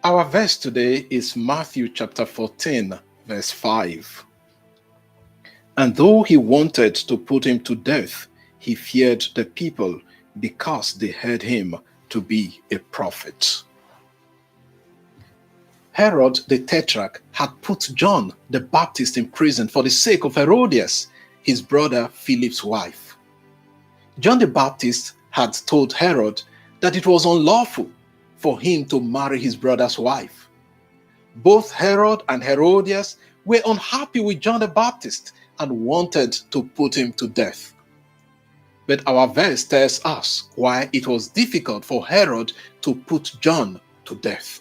Our verse today is Matthew chapter 14, verse 5. And though he wanted to put him to death, he feared the people because they heard him to be a prophet. Herod the Tetrarch had put John the Baptist in prison for the sake of Herodias, his brother Philip's wife. John the Baptist had told Herod that it was unlawful for him to marry his brother's wife. Both Herod and Herodias were unhappy with John the Baptist and wanted to put him to death. But our verse tells us why it was difficult for Herod to put John to death.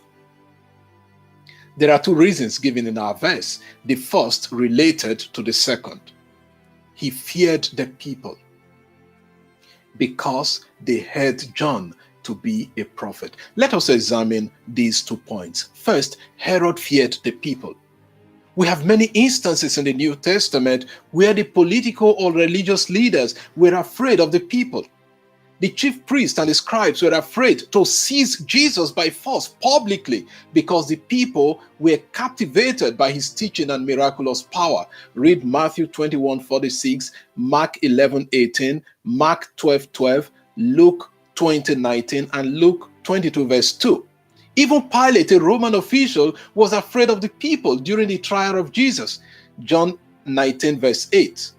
There are two reasons given in our verse, the first related to the second. He feared the people because they heard John to be a prophet. Let us examine these 2 points. First, Herod feared the people. We have many instances in the New Testament where the political or religious leaders were afraid of the people. The chief priests and the scribes were afraid to seize Jesus by force publicly because the people were captivated by his teaching and miraculous power. Read Matthew 21:46, Mark 11:18, Mark 12:12, Luke 20:19, and Luke 22 verse 2. Even Pilate, a Roman official, was afraid of the people during the trial of Jesus. John 19 verse 8.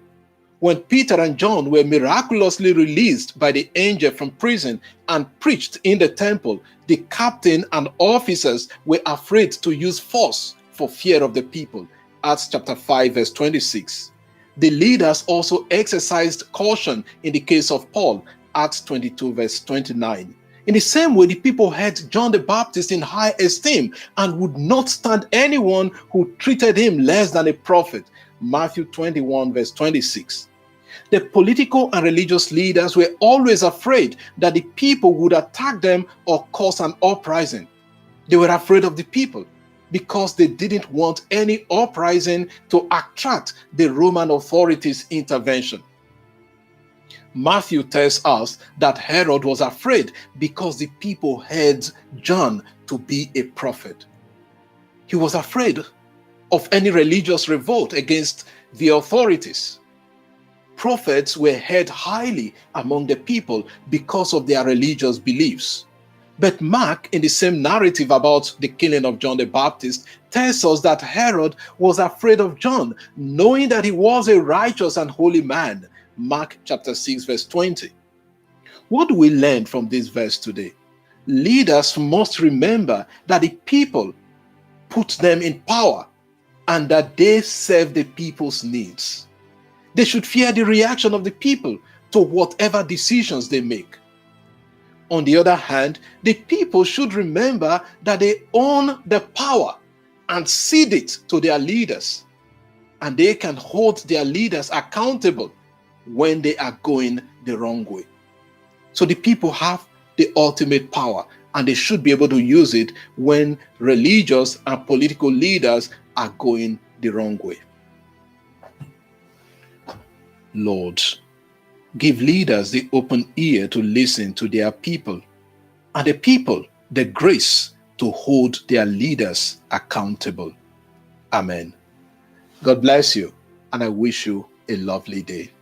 When Peter and John were miraculously released by the angel from prison and preached in the temple, the captain and officers were afraid to use force for fear of the people. Acts chapter 5 verse 26. The leaders also exercised caution in the case of Paul. Acts 22 verse 29. In the same way, the people held John the Baptist in high esteem and would not stand anyone who treated him less than a prophet. Matthew 21 verse 26. The political and religious leaders were always afraid that the people would attack them or cause an uprising. They were afraid of the people because they didn't want any uprising to attract the Roman authorities' intervention. Matthew tells us that Herod was afraid because the people heard John to be a prophet. He was afraid of any religious revolt against the authorities. Prophets were held highly among the people because of their religious beliefs. But Mark, in the same narrative about the killing of John the Baptist, tells us that Herod was afraid of John, knowing that he was a righteous and holy man. Mark chapter 6 verse 20. What do we learn from this verse today? Leaders must remember that the people put them in power and that they serve the people's needs. They should fear the reaction of the people to whatever decisions they make. On the other hand, the people should remember that they own the power and cede it to their leaders, and they can hold their leaders accountable when they are going the wrong way. So the people have the ultimate power, and they should be able to use it when religious and political leaders are going the wrong way. Lord, give leaders the open ear to listen to their people, and the people the grace to hold their leaders accountable. Amen. God bless you, and I wish you a lovely day.